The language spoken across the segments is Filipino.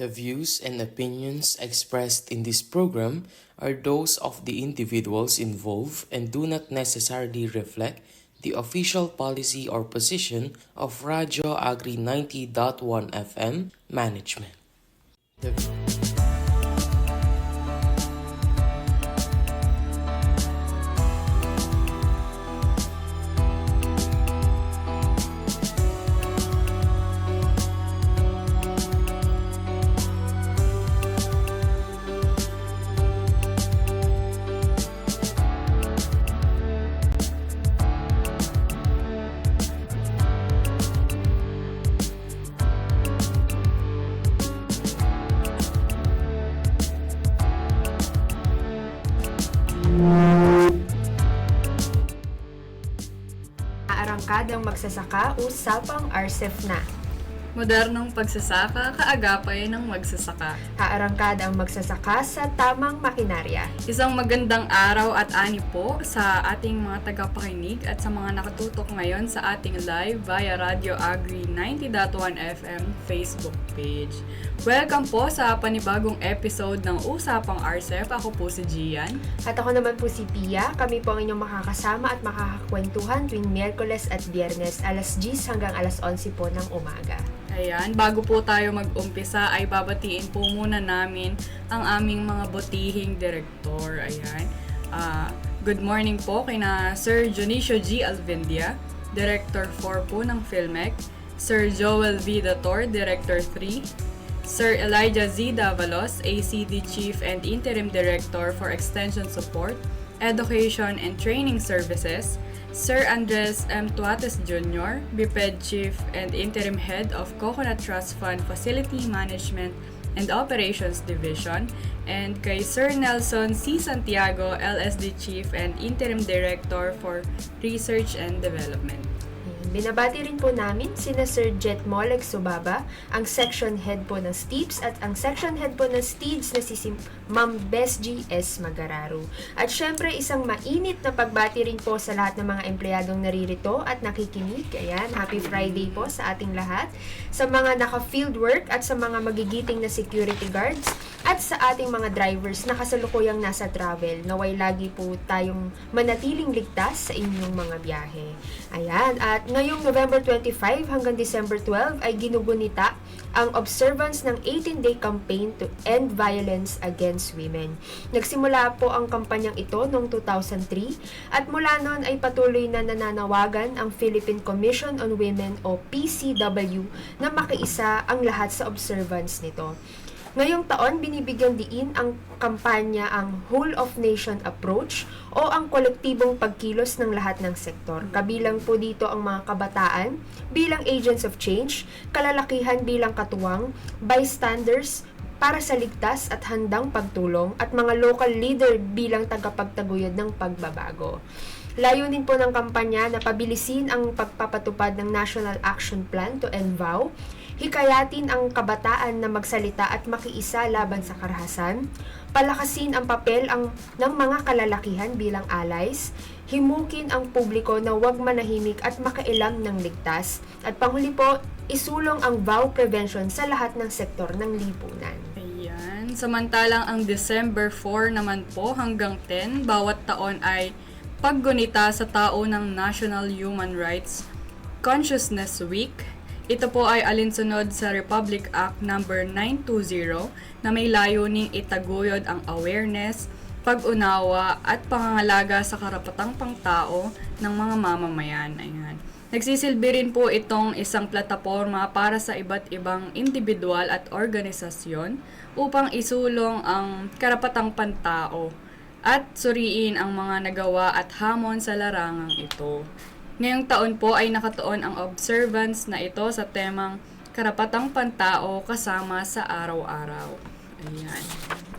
The views and opinions expressed in this program are those of the individuals involved and do not necessarily reflect the official policy or position of Radyo Agri 90.1 FM management. The Arangkadang magsasaka, usapang RCEF na. Modernong pagsasaka, kaagapay ng magsasaka. Aarangkada ang magsasaka sa tamang makinarya. Isang magandang araw at ani po sa ating mga tagapakinig at sa mga nakatutok ngayon sa ating live via Radio Agri 90.1 FM Facebook page. Welcome po sa panibagong episode ng Usapang RCEF. Ako po si Gian. At ako naman po si Pia. Kami po ang inyong makakasama at makakakwentuhan tuwing Miyerkules at Biyernes alas 10 hanggang alas 11 po ng umaga. Ayan, bago po tayo mag-umpisa ay babatiin po muna namin ang aming mga butihing direktor. Ayan. Good morning po kina Sir Jonicio G. Alvendia, Director 4 po ng PhilMec, Sir Joel V. Dator, Director 3, Sir Elijah Z. Davalos, ACD Chief and Interim Director for Extension Support, Education and Training Services, Sir Andres M. Tuates Jr., BPED Chief and Interim Head of Coconut Trust Fund Facility Management and Operations Division, and kay Sir Nelson C. Santiago, LSD Chief and Interim Director for Research and Development. Binabati rin po namin sina Sir Jet Moleg Subaba, ang Section Head po ng STEEPS at ang Section Head po ng STEEDS na si Ma'am Bes G. S. Magararu. At syempre isang mainit na pagbati rin po sa lahat ng mga empleyadong naririto at nakikinig. Ayan, happy Friday po sa ating lahat. Sa mga naka-field work at sa mga magigiting na security guards at sa ating mga drivers na kasalukuyang nasa travel, naway lagi po tayong manatiling ligtas sa inyong mga biyahe. Ayan, at ngayong November 25 hanggang December 12 ay ginugunita ang observance ng 18-day campaign to end violence against women. Nagsimula po ang kampanyang ito noong 2003 at mula noon ay patuloy na nananawagan ang Philippine Commission on Women o PCW na makiisa ang lahat sa observance nito. Ngayong taon, binibigyan diin ang kampanya ang Whole of Nation Approach o ang kolektibong pagkilos ng lahat ng sektor. Kabilang po dito ang mga kabataan bilang agents of change, kalalakihan bilang katuwang, bystanders para sa ligtas at handang pagtulong, at mga local leader bilang tagapagtaguyod ng pagbabago. Layunin po ng kampanya na pabilisin ang pagpapatupad ng National Action Plan to End VOW, hikayatin ang kabataan na magsalita at makiisa laban sa karahasan, palakasin ang papel ng mga kalalakihan bilang allies, himukin ang publiko na huwag manahimik at makailam ng ligtas, at panghuli po, isulong ang vow prevention sa lahat ng sektor ng lipunan. Ayan, samantalang ang December 4 naman po hanggang 10, bawat taon ay paggunita sa tao ng National Human Rights Consciousness Week. Ito po ay alinsunod sa Republic Act No. 920 na may layuning itaguyod ang awareness, pag-unawa at pangangalaga sa karapatang pangtao ng mga mamamayan. Ayan. Nagsisilbi rin po itong isang plataporma para sa iba't ibang individual at organisasyon upang isulong ang karapatang pantao at suriin ang mga nagawa at hamon sa larangang ito. Ngayong taon po ay nakatuon ang observance na ito sa temang karapatang pantao kasama sa araw-araw.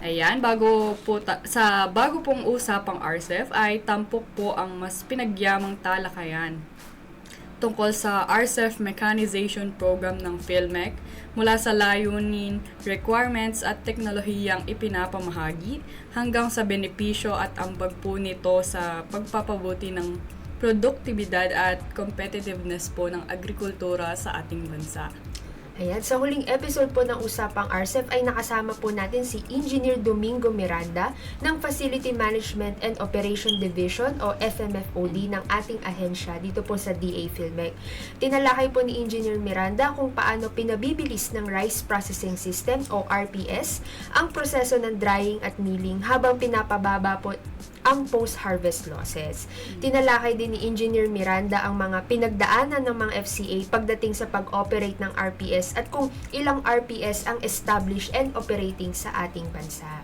Ayan, bago pong usapang RCEF ay tampok po ang mas pinagyamang talakayan tungkol sa RCEF Mechanization Program ng PhilMec mula sa layunin, requirements at teknolohiyang ipinapamahagi hanggang sa benepisyo at ambag po nito sa pagpapabuti ng produktibidad at competitiveness po ng agrikultura sa ating bansa. Ayan, sa huling episode po ng Usapang RCEP ay nakasama po natin si Engineer Domingo Miranda ng Facility Management and Operation Division o FMFOD ng ating ahensya dito po sa DA Filmec. Tinalakay po ni Engineer Miranda kung paano pinabibilis ng Rice Processing System o RPS ang proseso ng drying at milling habang pinapababa po ang post-harvest losses. Tinalakay din ni Engineer Miranda ang mga pinagdaanan ng mga FCA pagdating sa pag-operate ng RPS at kung ilang RPS ang established and operating sa ating bansa.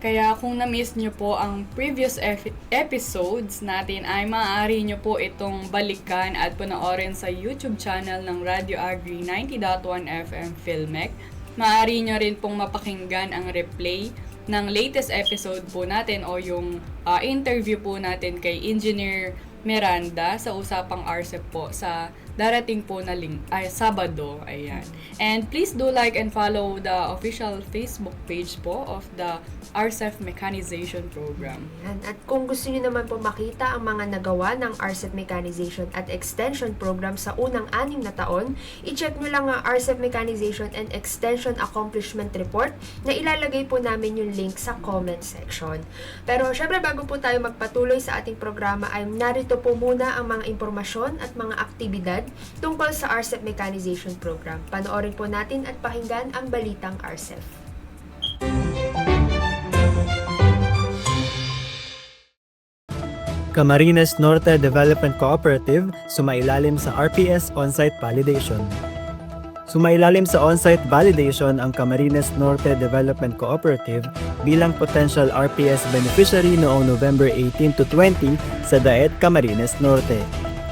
Kaya kung na-miss nyo po ang previous episodes natin ay maaari nyo po itong balikan at panoorin sa YouTube channel ng Radio Agri 90.1 FM Filmec. Maaari nyo rin pong mapakinggan ang replay ng latest episode po natin o yung interview po natin kay Engineer Miranda sa Usapang RCEP po sa darating po na Sabado. Ayan. And please do like and follow the official Facebook page po of the RCEP Mechanization Program. Ayan. At kung gusto niyo naman po makita ang mga nagawa ng RCEP Mechanization at Extension Program sa unang 6 na taon, i-check nyo lang ang RCEP Mechanization and Extension Accomplishment Report na ilalagay po namin yung link sa comment section. Pero syempre bago po tayo magpatuloy sa ating programa ay narito po muna ang mga impormasyon at mga aktibidad tungkol sa RCEP Mechanization Program. Panoorin po natin at pakinggan ang balitang RCEP. Camarines Norte Development Cooperative sumailalim sa RPS On-Site Validation. Sumailalim sa on-site validation ang Camarines Norte Development Cooperative bilang potential RPS beneficiary noong November 18 to 20 sa Daet, Camarines Norte.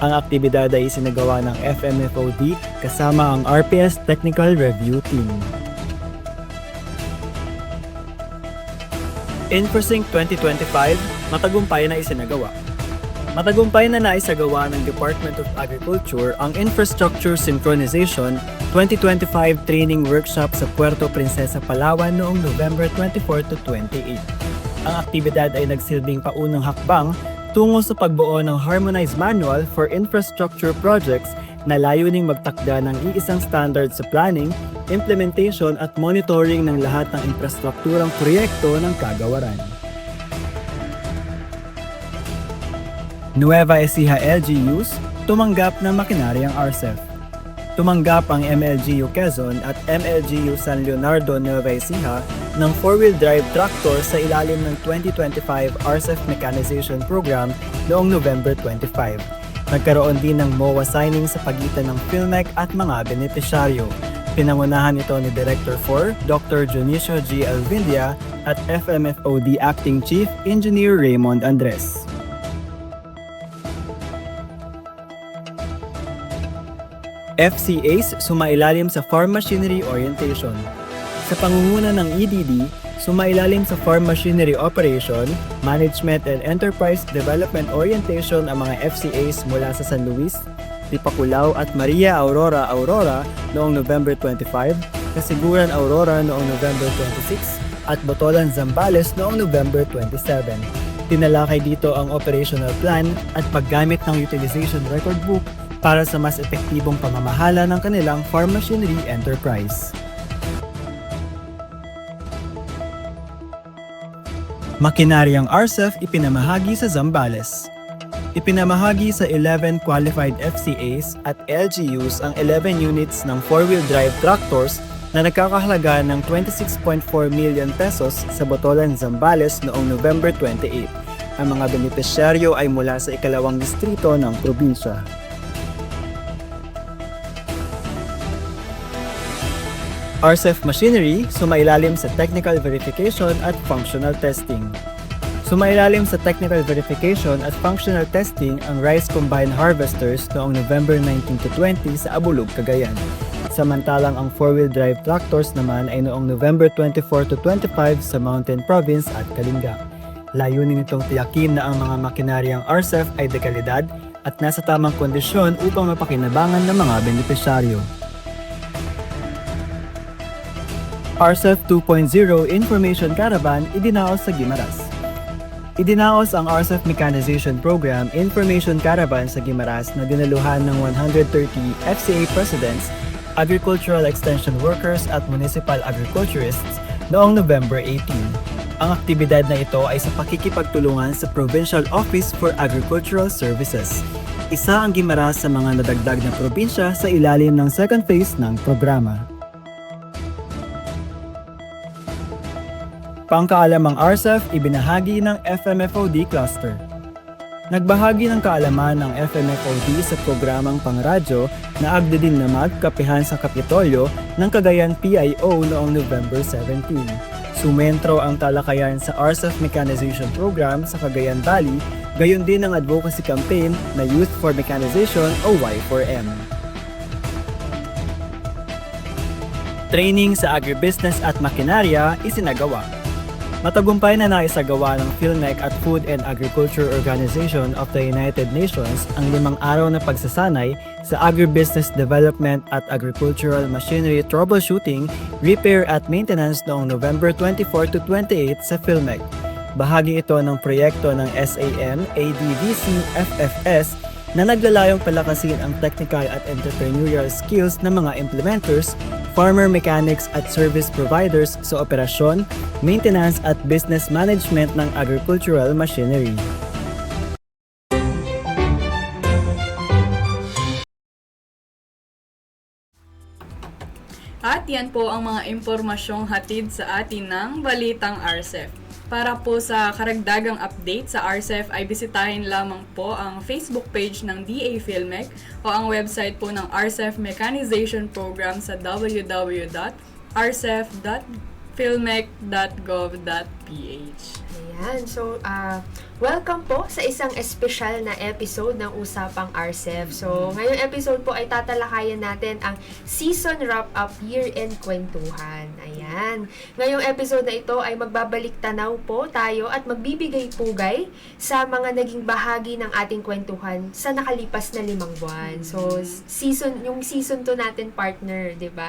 Ang aktibidad ay isinagawa ng FMFOD kasama ang RPS Technical Review Team. InfoSync 2025, matagumpay na isinagawa. Matagumpay na naisagawa ng Department of Agriculture ang Infrastructure Synchronization 2025 Training Workshop sa Puerto Princesa, Palawan noong November 24 to 28. Ang aktibidad ay nagsilbing paunang hakbang tungo sa pagbuo ng Harmonized Manual for Infrastructure Projects na layuning magtakda ng iisang standard sa planning, implementation at monitoring ng lahat ng infrastrukturang proyekto ng kagawaran. Nueva Ecija LGUs tumanggap ng makinaryang RCEP. Tumanggap ang MLGU Quezon at MLGU San Leonardo Nueva Ecija ng 4-wheel drive tractor sa ilalim ng 2025 RCEP Mechanization Program noong November 25. Nagkaroon din ng MOA signing sa pagitan ng Filmec at mga benepisyaryo. Pinangunahan ito ni Director 4, Dr. Junicio G. Alvindia at FMFOD Acting Chief Engineer Raymond Andres. FCAs sumailalim sa Farm Machinery Orientation. Sa pangunguna ng EDD, sumailalim sa Farm Machinery Operation, Management and Enterprise Development Orientation ang mga FCAs mula sa San Luis, Tipaculao at Maria Aurora noong November 25, Kasiguran Aurora noong November 26, at Botolan Zambales noong November 27. Tinalakay dito ang operational plan at paggamit ng utilization record book para sa mas epektibong pamamahala ng kanilang farm machinery enterprise. Makinaryang RCEP ipinamahagi sa Zambales. Ipinamahagi sa 11 qualified FCAs at LGUs ang 11 units ng 4-wheel drive tractors na nagkakahalaga ng 26.4 million pesos sa Botolan, Zambales noong November 28. Ang mga benepisyaryo ay mula sa ikalawang distrito ng probinsya. RCEP Machinery sumailalim sa Technical Verification at Functional Testing. Sumailalim sa Technical Verification at Functional Testing ang Rice Combine Harvesters noong November 19 to 20 sa Abulug, Cagayan. Samantalang ang 4-wheel drive tractors naman ay noong November 24 to 25 sa Mountain Province at Kalinga. Layunin nitong tiyakin na ang mga makinaryang RCEP ay dekalidad at nasa tamang kondisyon upang mapakinabangan ng mga benepisyaryo. RCEP 2.0 Information Caravan idinaos sa Guimaras. Idinaos ang RCEP Mechanization Program Information Caravan sa Guimaras na dinaluhan ng 130 FCA Presidents, agricultural extension workers at municipal agriculturists noong November 18. Ang aktibidad na ito ay sa pakikipagtulungan sa Provincial Office for Agricultural Services. Isa ang gimara sa mga nadagdag na probinsya sa ilalim ng second phase ng programa. Pangkaalamang RCEF ibinahagi ng FMFOD Cluster. Nagbahagi ng kaalaman ng FMFOD sa programang pangradyo na agda din na magkapihan sa Kapitolyo ng Cagayan PIO noong November 17. Sumentro ang talakayan sa RCEF Mechanization Program sa Cagayan Valley, gayon din ang advocacy campaign na Youth for Mechanization o Y4M. Training sa agribusiness at makinarya isinagawa. Matagumpay na naisagawa ng PhilMec at Food and Agriculture Organization of the United Nations ang 5 araw na pagsasanay sa agribusiness development at agricultural machinery troubleshooting, repair at maintenance noong November 24 to 28 sa PhilMec. Bahagi ito ng proyekto ng SAM, ADVC, FFS na naglalayong palakasin ang technical at entrepreneurial skills ng mga implementers, farmer mechanics at service providers sa operasyon, maintenance at business management ng agricultural machinery. At yan po ang mga impormasyong hatid sa atin ng Balitang RCEF. Para po sa karagdagang update sa RCEF ay bisitahin lamang po ang Facebook page ng DA PhilMec o ang website po ng RCEF Mechanization Program sa www.rcef.philmec.gov.ph. Ayan, so welcome po sa isang espesyal na episode ng Usapang RCEF. So, ngayong episode po ay tatalakayan natin ang Season Wrap-Up Year-End Kwentuhan. Ayan. Ngayong episode na ito ay magbabalik tanaw po tayo at magbibigay pugay sa mga naging bahagi ng ating kwentuhan sa nakalipas na 5 buwan. So, yung season 2 natin, partner, 'di ba?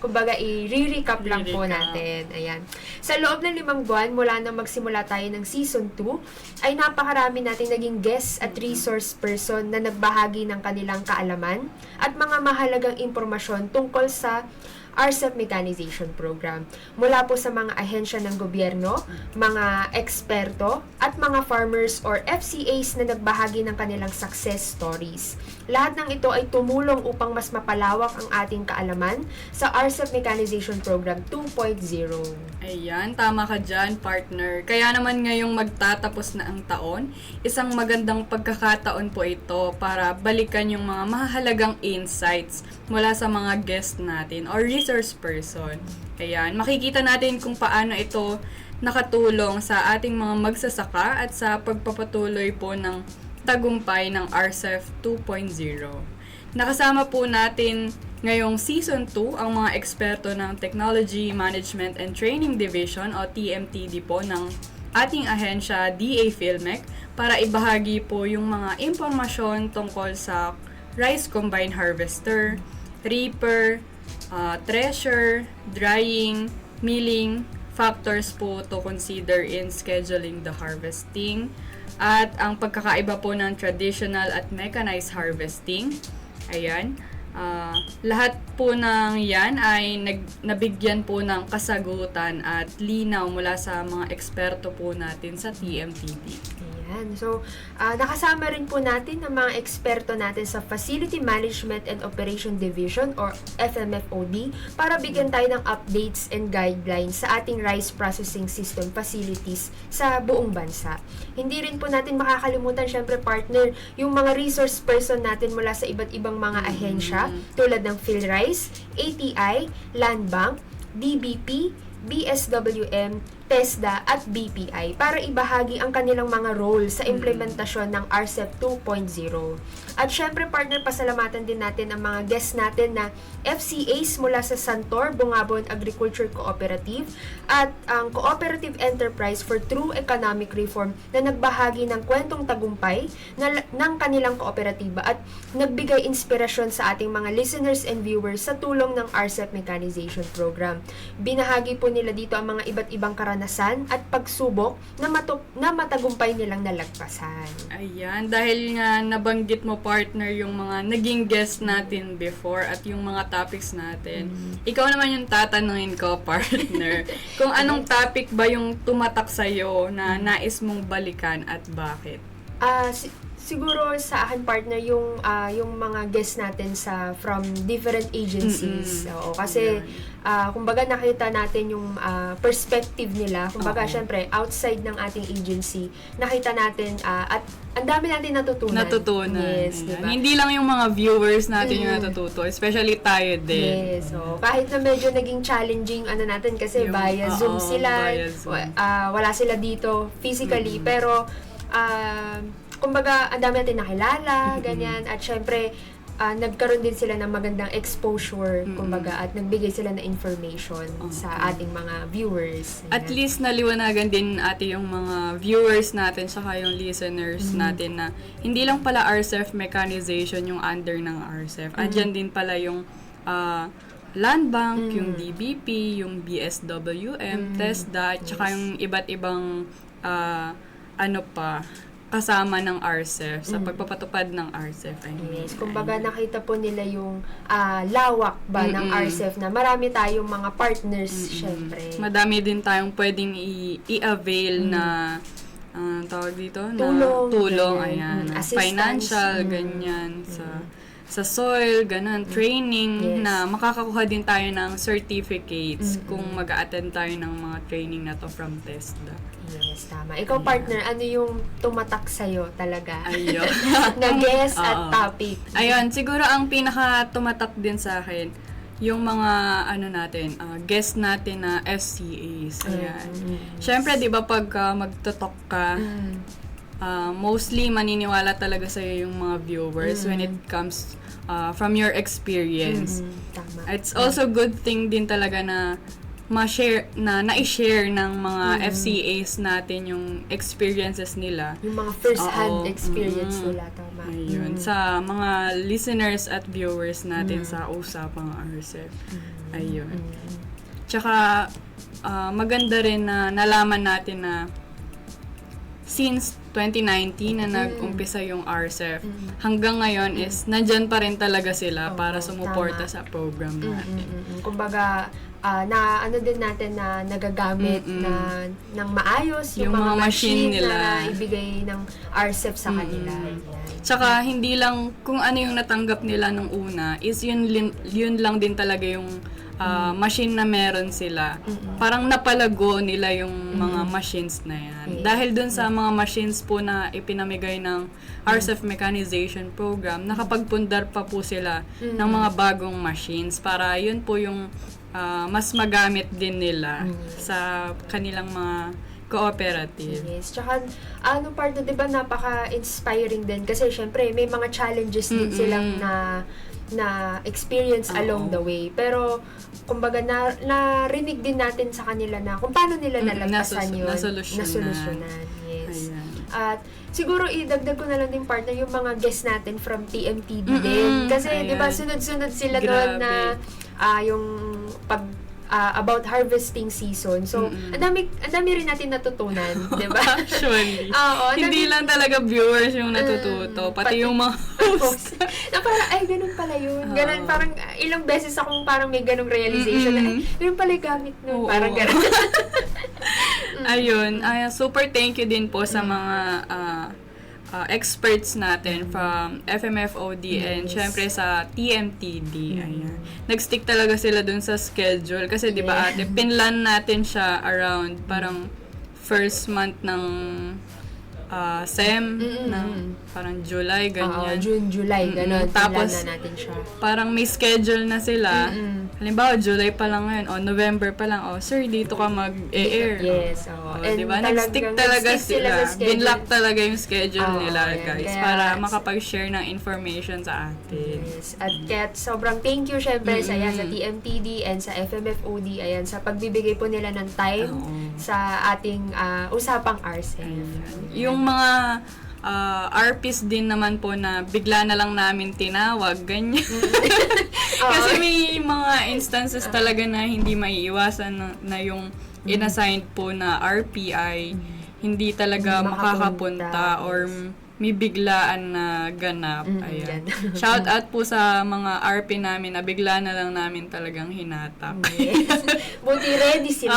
Kumbaga i-recap lang po natin. Ayan. Sa loob ng 5 buwan mula nang magsimula tayo ng Season 2, ay napakarami nating naging guests at resource person na nagbahagi ng kanilang kaalaman at mga mahalagang impormasyon tungkol sa RCEF Mechanization Program. Mula po sa mga ahensya ng gobyerno, mga eksperto, at mga farmers or FCAs na nagbahagi ng kanilang success stories. Lahat ng ito ay tumulong upang mas mapalawak ang ating kaalaman sa RCEF Mechanization Program 2.0. Ayan, tama ka dyan, partner. Kaya naman ngayong magtatapos na ang taon, isang magandang pagkakataon po ito para balikan yung mga mahalagang insights mula sa mga guest natin or resource person. Ayan, makikita natin kung paano ito nakatulong sa ating mga magsasaka at sa pagpapatuloy po ng tagumpay ng RCEF 2.0. Nakasama po natin ngayong Season 2 ang mga eksperto ng Technology Management and Training Division o TMTD po ng ating ahensya DA PhilMec para ibahagi po yung mga impormasyon tungkol sa rice combine harvester, reaper, thresher, drying, milling, factors po to consider in scheduling the harvesting, at ang pagkakaiba po ng traditional at mechanized harvesting. Ayan. Lahat po ng yan ay nabigyan po ng kasagutan at linaw mula sa mga eksperto po natin sa TMTD. Ayan. So, nakasama rin po natin ang mga eksperto natin sa Facility Management and Operation Division or FMFOD para bigyan tayo ng updates and guidelines sa ating rice processing system facilities sa buong bansa. Hindi rin po natin makakalimutan, syempre partner, yung mga resource person natin mula sa iba't ibang mga ahensya tulad ng PhilRice, ATI, Land Bank, DBP, BSWM, TESDA at BPI para ibahagi ang kanilang mga role sa implementasyon ng RCEF 2.0. At syempre partner, pasalamatan din natin ang mga guests natin na FCAs mula sa Santor Bungabon Agriculture Cooperative at ang Cooperative Enterprise for True Economic Reform na nagbahagi ng kwentong tagumpay ng kanilang kooperatiba at nagbigay inspirasyon sa ating mga listeners and viewers sa tulong ng RCEF Mechanization Program. Binahagi po nila dito ang mga iba't ibang karanasan karanasan at pagsubok na matagumpay nilang nalagpasan. Ayan, dahil nga nabanggit mo, partner, yung mga naging guest natin before at yung mga topics natin. Ikaw naman yung tatanungin ko, partner. Kung anong topic ba yung tumatak sa'yo na nais mong balikan at bakit? Siguro sa akin, partner, yung mga guests natin from different agencies. Oo, kasi kumbaga nakita natin yung perspective nila. Kumbaga, syempre, outside ng ating agency, nakita natin at ang dami natin natutunan. Yes, diba? Hindi lang yung mga viewers natin yung natututo, especially tayo din. Yes, so kahit na medyo naging challenging natin kasi via Zoom sila, wala sila dito physically, pero kumbaga, ang dami natin nakilala, ganyan, at syempre, nagkaroon din sila ng magandang exposure, kumbaga, at nagbigay sila ng information sa ating mga viewers. At least naliwanagan din yung mga viewers natin saka yung listeners natin na hindi lang pala RCEF mechanization yung under ng RCEF. Andyan din pala yung Land Bank, yung DBP, yung BSWM, TESDA, at saka yung iba't ibang kasama ng RCEF sa pagpapatupad ng RCEF. Yes, kumbaga nakita po nila yung lawak ba ng RCEF na marami tayong mga partners, syempre. Madami din tayong pwedeng i-avail na tawag dito? Tulong, ayan. Financial, ganyan. Sa soil, ganun, training, na makakakuha din tayo ng certificates kung mag-a-attend tayo ng mga training na to from TESDA. Yes, tama. Ikaw, partner, ano yung tumatak sa'yo talaga? Ayun. na guest at topic. Ayun, siguro ang pinaka tumatak din sa akin, yung mga guest natin na FCAs. Ayan. Syempre, di ba pag magtutok ka, mostly maniniwala talaga sa'yo yung mga viewers when it comes from your experience. Tama. It's also good thing din talaga na na-share ng mga FCAs natin yung experiences nila. Yung mga first-hand experience nila, tama. Ayun. Sa mga listeners at viewers natin sa Usapang RCEF. Ayun. Tsaka, maganda rin na nalaman natin na since 2019 na nag-umpisa yung RCEF, hanggang ngayon is nandyan pa rin talaga sila para sumuporta sa program natin. Kumbaga, na din natin na nagagamit ng maayos yung mga machine nila na ibigay ng RCEF sa kanila. Tsaka hindi lang kung ano yung natanggap nila nung una is yun lang din talaga yung machine na meron sila. Parang napalago nila yung mga machines na yan. Dahil dun sa mga machines po na ipinamigay ng RCEF Mechanization Program, nakapagpundar pa po sila ng mga bagong machines para yun po yung mas magamit din nila sa kanilang mga cooperative. Yes. Tsaka, part na, di ba, napaka-inspiring din kasi syempre, may mga challenges din silang na experience along the way. Pero, kumbaga, narinig din natin sa kanila na kung paano nila nalagpasan yun. Nasolusyonan. Yes. Ayan. At siguro idagdag ko na lang din, partner, yung mga guests natin from TMTD din. Kasi, di ba, sunod-sunod sila doon na yung about harvesting season. So, ang dami rin natin natutunan, 'di ba? Actually. Hindi lang talaga viewers yung natututo, pati yung mga host. Na parang, ay, ganun pala yun. Ganun, parang ilang beses akong parang may ganung realization na, ay, ganun pala yung gamit nun. Parang ganun. Ayun, super thank you din po sa mga experts natin from FMFOD and syempre sa TMTD. Ayan. Nag-stick talaga sila dun sa schedule kasi 'di ba ate, pinlan natin siya around parang first month ng SEM ng parang July, ganyan. June, July, gano'n. Tapos, na natin siya. parang may schedule na sila. Halimbawa, July pa lang ngayon, o November pa lang, o sir, dito ka mag-air. Yes, And diba? Nag-stick talaga sila. Binlock talaga yung schedule nila, guys, para makapag-share ng information sa atin. Yes. At kaya sobrang thank you syempre sa TMTD and sa FMFOD, ayan, sa pagbibigay po nila ng time sa ating usapang RCEF. Yung mga RPs din naman po na bigla na lang namin tinawag, ganyan. Kasi may mga instances talaga na hindi maiiwasan na yung inassigned po na RPI, hindi talaga makakapunta or may biglaan na ganap. Ayan. Shout out po sa mga RP namin na bigla na lang namin talagang hinatak. Yes. Buti ready sila.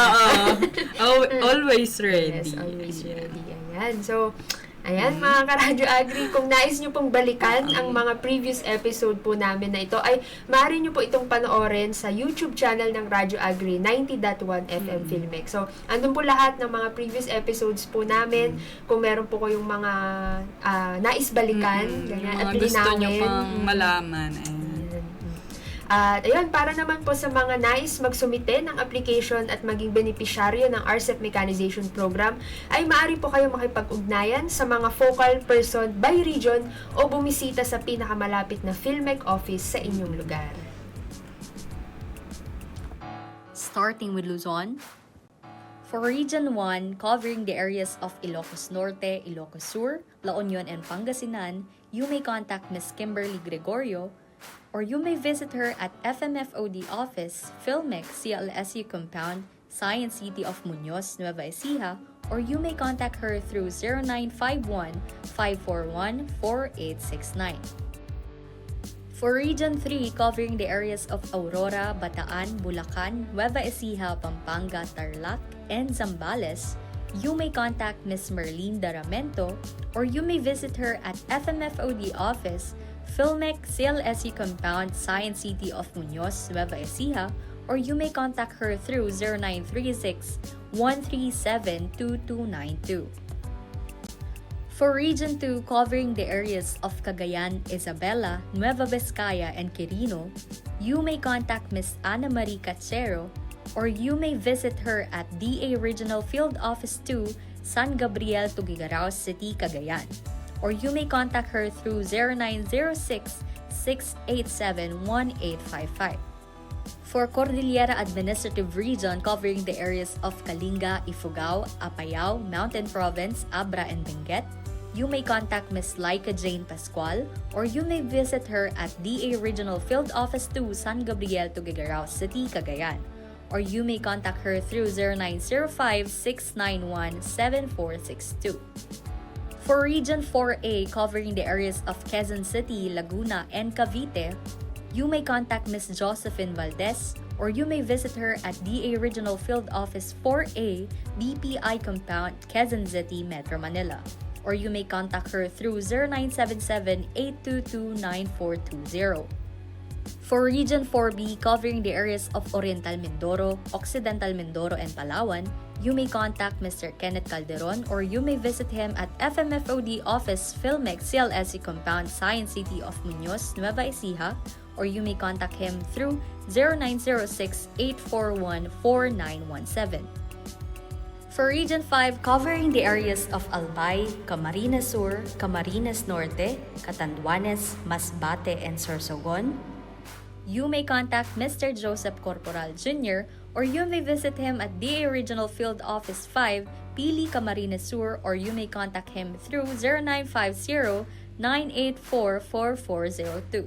Always ready. Yes, always ready. Ayan. So, ayan mga ka-Radyo Agri, kung nais nyo pong balikan ang mga previous episode po namin na ito, ay maaari nyo po itong panoorin sa YouTube channel ng Radyo Agri, 90.1 FM Filmex. So, andun po lahat ng mga previous episodes po namin. Kung meron po kayong mga nais balikan, ganyan, Mga at gusto nyo linawin. pang malaman. At ayun, para naman po sa mga nais magsumite ng application at maging benepisyaryo ng RCEP Mechanization Program, ay maaari po kayo makipag-ugnayan sa mga focal person by region o bumisita sa pinakamalapit na PhilMec office sa inyong lugar. Starting with Luzon, for Region 1, covering the areas of Ilocos Norte, Ilocos Sur, La Union, and Pangasinan, you may contact Ms. Kimberly Gregorio, or you may visit her at FMFOD Office, PhilMec, CLSU Compound, Science City of Muñoz, Nueva Ecija, or you may contact her through 0951-541-4869. For Region 3, covering the areas of Aurora, Bataan, Bulacan, Nueva Ecija, Pampanga, Tarlac, and Zambales, you may contact Ms. Merlene Daramento, or you may visit her at FMFOD Office, PhilMec, CLSU Compound, Science City of Muñoz, Nueva Ecija, or you may contact her through 0936-137-2292. For Region 2, covering the areas of Cagayan, Isabela, Nueva Vizcaya, and Quirino, you may contact Ms. Ana Marie Cachero, or you may visit her at DA Regional Field Office 2, San Gabriel, Tugigaraw City, Cagayan, or you may contact her through 0906-687-1855. For Cordillera Administrative Region, covering the areas of Kalinga, Ifugao, Apayao, Mountain Province, Abra, and Benguet, you may contact Ms. Laika Jane Pascual, or you may visit her at DA Regional Field Office 2, San Gabriel, Tugigaraw City, Cagayan, or you may contact her through 0905-691-7462. For Region 4A, covering the areas of Quezon City, Laguna, and Cavite, you may contact Ms. Josephine Valdez, or you may visit her at DA Regional Field Office 4A, BPI Compound, Quezon City, Metro Manila, or you may contact her through 0977-822-9420. For Region 4B, covering the areas of Oriental Mindoro, Occidental Mindoro, and Palawan, you may contact Mr. Kenneth Calderon, or you may visit him at FMFOD Office, PhilMec, CLSU Compound, Science City of Muñoz, Nueva Ecija, or you may contact him through 0906-841-4917. For Region 5, covering the areas of Albay, Camarines Sur, Camarines Norte, Catanduanes, Masbate, and Sorsogon, you may contact Mr. Joseph Corporal Jr., or you may visit him at DA Regional Field Office 5, Pili, Camarines Sur, or you may contact him through 0950-984-4402.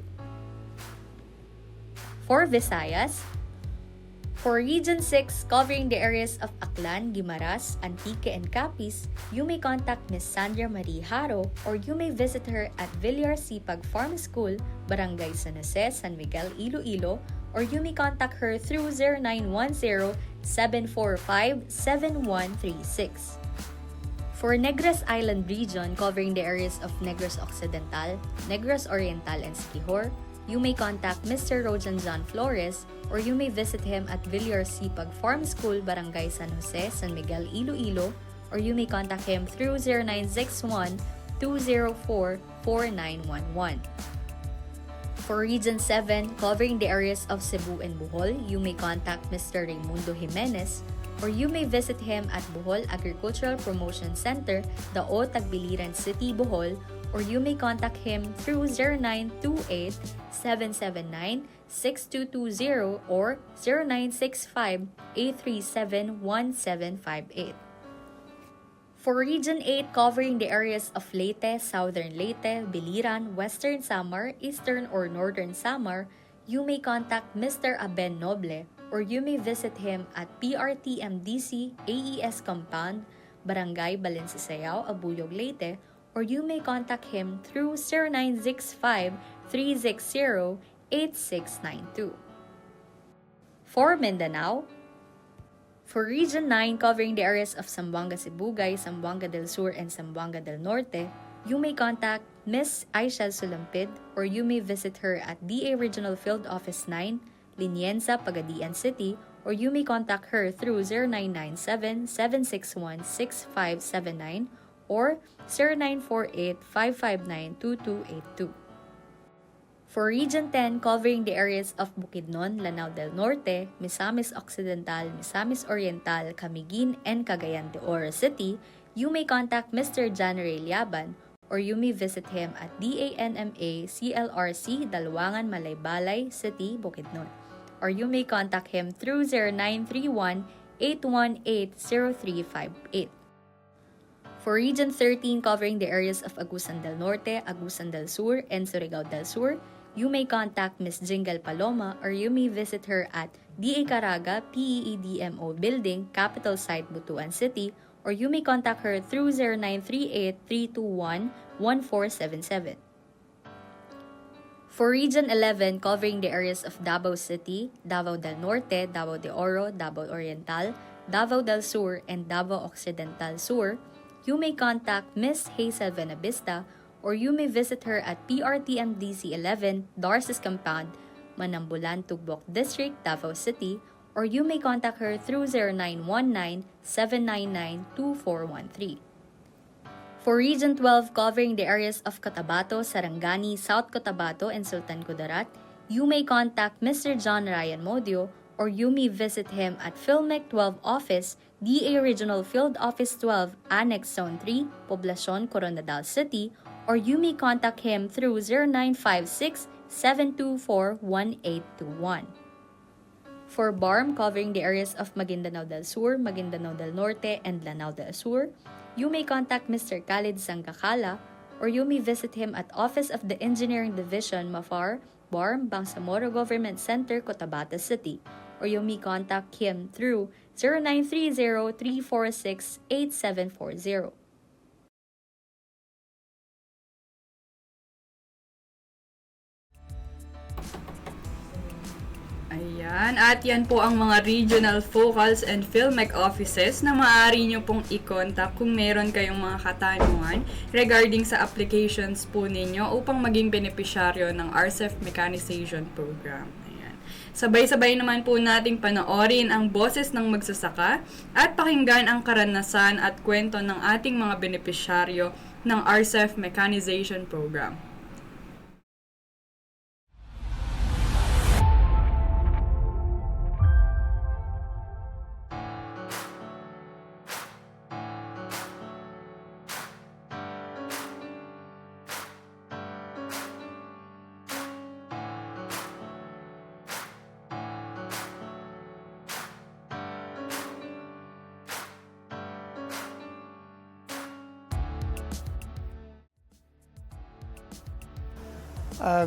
For Visayas, for Region 6, covering the areas of Aklan, Guimaras, Antique, and Capiz, you may contact Ms. Sandra Marie Haro, or you may visit her at Villar Sipag Farm School, Barangay San Jose, San Miguel, Iloilo, or you may contact her through 0910-745-7136. For Negros Island Region, covering the areas of Negros Occidental, Negros Oriental, and Siquijor, you may contact Mr. Rojan John Flores, or you may visit him at Villar Sipag Farm School, Barangay San Jose, San Miguel, Iloilo, or you may contact him through 0961-204-4911. For Region 7, covering the areas of Cebu and Bohol, you may contact Mr. Raimundo Jimenez, or you may visit him at Bohol Agricultural Promotion Center, Dao, Tagbiliran City, Bohol, or you may contact him through 0928-779-6220 or 0965-837-1758. For Region 8, covering the areas of Leyte, Southern Leyte, Biliran, Western Samar, Eastern or Northern Samar, you may contact Mr. Aben Noble, or you may visit him at PRTMDC AES Compound, Barangay Balencisayaw, Abuyog, Leyte, or you may contact him through 0965-360-8692. For Mindanao, for Region 9 covering the areas of Zamboanga Sibugay, Zamboanga del Sur, and Zamboanga del Norte, you may contact Ms. Aisha Sulampid or you may visit her at DA Regional Field Office 9, Linienza, Pagadian City, or you may contact her through 0997-761-6579 or 0948-559-2282. For Region 10 covering the areas of Bukidnon, Lanao del Norte, Misamis Occidental, Misamis Oriental, Camiguin, and Cagayan de Oro City, you may contact Mr. John Ray Liaban or you may visit him at DANMA CLRC, Dalwangan, Malaybalay City, Bukidnon. Or you may contact him through 0931-818-0358. For Region 13 covering the areas of Agusan del Norte, Agusan del Sur, and Surigao del Sur, you may contact Ms. Jingle Paloma or you may visit her at DA Caraga PEEDMO Building, Capital Site, Butuan City, or you may contact her through 0938-321-1477. For Region 11 covering the areas of Davao City, Davao del Norte, Davao de Oro, Davao Oriental, Davao del Sur, and Davao Occidental Sur, you may contact Ms. Hazel Venabista or you may visit her at PRTMDC 11, Darcis Compound, Manambulan, Tugbok District, Davao City, or you may contact her through 0919-799-2413. For Region 12 covering the areas of Cotabato, Sarangani, South Cotabato, and Sultan Kudarat, you may contact Mr. John Ryan Modio or you may visit him at PhilMec 12 Office, DA Regional Field Office 12, Annex Zone 3, Poblacion, Coronadal City, or you may contact him through 0956-724-1821. For BARM covering the areas of Maguindanao del Sur, Maguindanao del Norte, and Lanao del Sur, you may contact Mr. Khalid Sangkakala or you may visit him at Office of the Engineering Division, Mafar, BARM, Bangsamoro Government Center, Cotabato City, or you may contact him through 0930-346-8740. Ayan, at yan po ang mga regional focals and PhilMec offices na maaari nyo pong i-contact kung meron kayong mga katanungan regarding sa applications po ninyo upang maging benepisyaryo ng RCEF Mechanization Program. Ayan. Sabay-sabay naman po nating panoorin ang boses ng magsasaka at pakinggan ang karanasan at kwento ng ating mga benepisyaryo ng RCEF Mechanization Program.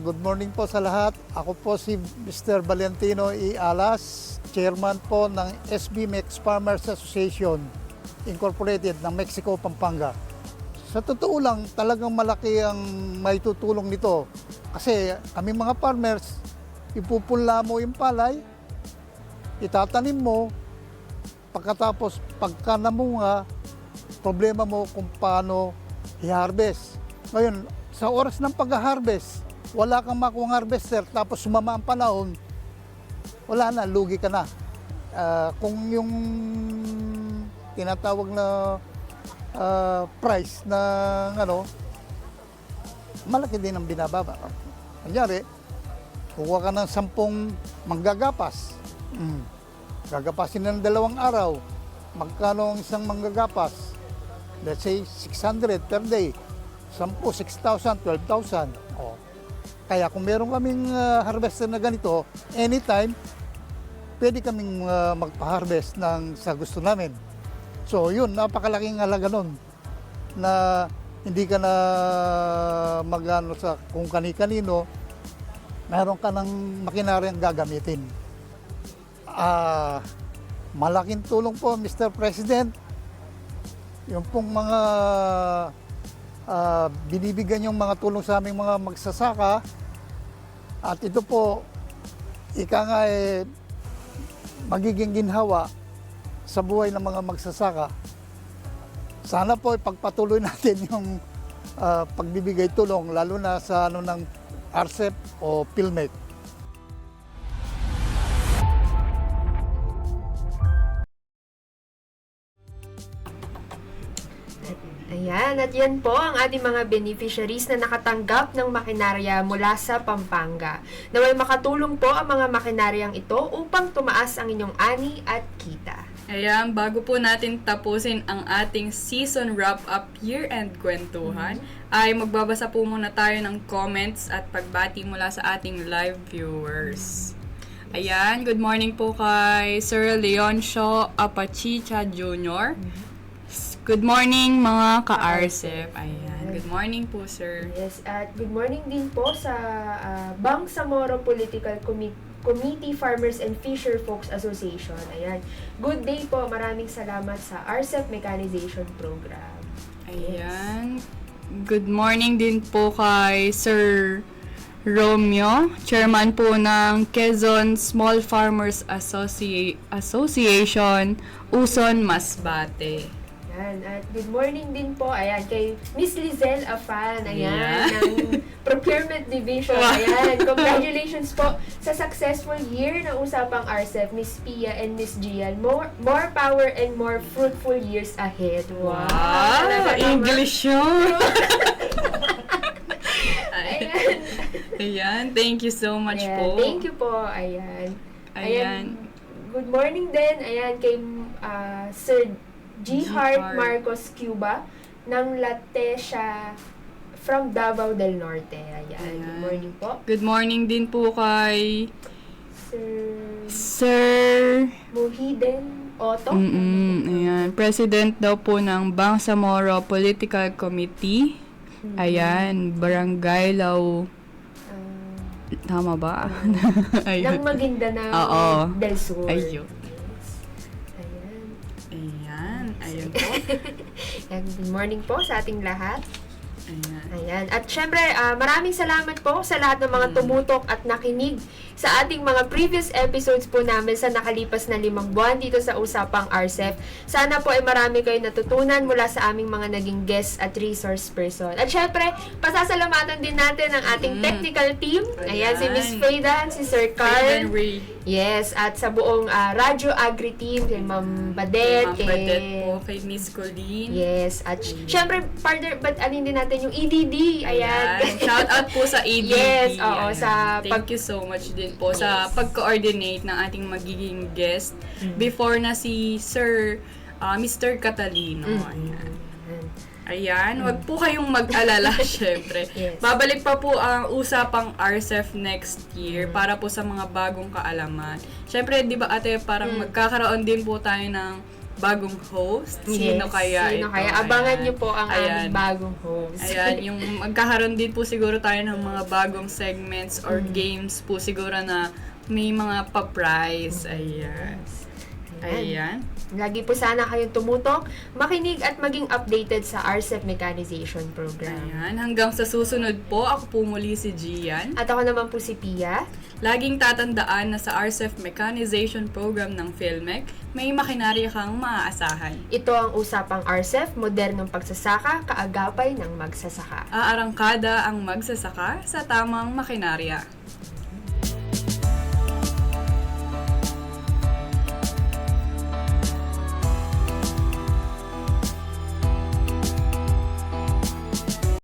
Good morning po sa lahat. Ako po si Mr. Valentino E. Alas, Chairman po ng SB Mex Farmers Association Incorporated ng Mexico, Pampanga. Sa totoo lang, talagang malaki ang may tutulong nito. Kasi kami mga farmers, ipupunla mo yung palay, itatanim mo, pagkatapos pagka namunga, problema mo kung paano i-harvest. Ngayon, sa oras ng pag-harvest, wala kang makuha harvester, tapos sumama ang panahon, wala na, lugi ka na. Kung yung tinatawag na price na malaki din ang binababa. Kunyari, kukuha ka ng 10 manggagapas. Gagapasin na ng 2 araw. Magkano ang isang manggagapas? Let's say 600 per day. 10, 6,000, 12,000. Oh. Kaya kung meron kaming harvester na ganito, anytime, pwede kaming magpa-harvest sa gusto namin. So yun, napakalaking halaga nun na hindi ka na magano sa kung kani-kanino, meron ka ng makinaryang gagamitin. Malaking tulong po, Mr. President. Yung pong mga binibigyan yung mga tulong sa aming mga magsasaka. At ito po, magiging ginhawa sa buhay ng mga magsasaka. Sana po ipagpatuloy natin yung pagbibigay tulong, lalo na sa ng RCEP o PhilMec. Ayan, at yan po ang ating mga beneficiaries na nakatanggap ng makinarya mula sa Pampanga. Naway makatulong po ang mga makinaryang ito upang tumaas ang inyong ani at kita. Ayan, bago po natin tapusin ang ating season wrap-up year-end kwentuhan, ay magbabasa po muna tayo ng comments at pagbati mula sa ating live viewers. Ayan, good morning po kay Sir Leoncio Apachicha Jr. Good morning mga ka-RCEP. Ayan, good morning po sir. Yes, at good morning din po sa Bangsamoro Political Committee Farmers and Fisher Folks Association. Ayan, good day po. Maraming salamat sa RCEP Mechanization Program. Ayan, good morning din po kay Sir Romeo, chairman po ng Quezon Small Farmers Association, Uson, Masbate. Ayan, at good morning din po, ayan, kay Miss Lizelle Afan, ayan, Yeah. ng Procurement Division, Wow. ayan. Congratulations po sa successful year ng Usapang RCEP, Miss Pia and Miss Gian. More power and more fruitful years ahead. Wow! Talaga naman. English yun! Ayan. Ayan, thank you so much Ayan, po. thank you po, ayan. Ayan. Good morning din, ayan, kay Sir G. Hart Marcos Cuba ng Latesha from Davao del Norte. Ayan. Good morning po. Good morning din po kay Sir Sir Muhiden Otto. Ayan, president daw po ng Bangsamoro Political Committee. Ayan, Barangay Lao. Tama ba? Ng Maguindanao Oo. del Sur. Ayun. Ayan. Ayun po. Ayan. Good morning po sa ating lahat. Ayan. Ayan. At syempre, maraming salamat po sa lahat ng mga tumutok at nakinig sa ating mga previous episodes po namin sa nakalipas na 5 buwan dito sa Usapang RCEP. Sana po ay marami kayo natutunan mula sa aming mga naging guests at resource person. At syempre, pasasalamatan din natin ang ating technical team. Ayan, si Miss Faydan, si Sir Carl. Yes, at sa buong Radyo Agri team, kay Ma'am Badet, Ma'am Badet po, kay Miss Colleen. Yes, at syempre, partner, but anin din natin yung EDD. Ayan. Shout out po sa EDD. Yes, oo, Ayan. sa Thank you so much din po sa pag-coordinate ng ating magiging guest before na si Sir Mr. Catalino. Ayan. Ayan, wag po kayong mag-alala, syempre. Yes. Babalik pa po ang Usapang RCEP next year para po sa mga bagong kaalaman. Syempre, di ba ate, parang magkakaroon din po tayo ng bagong host. Sino kaya Sino ito? kaya? Abangan Ayan. niyo po ang Ayan. aming bagong host. Ayan, yung magkakaroon din po siguro tayo ng mga bagong segments or games po siguro na may mga pa-prize. Ayan. Ayan. Lagi po sana kayong tumutok, makinig at maging updated sa RCEP Mechanization Program. Ayan. Hanggang sa susunod po, ako po muli si Gian. At ako naman po si Pia. Laging tatandaan na sa RCEP Mechanization Program ng PhilMec, may makinarya kang maaasahan. Ito ang Usapang RCEP, modernong pagsasaka, kaagapay ng magsasaka. Aarangkada ang magsasaka sa tamang makinarya.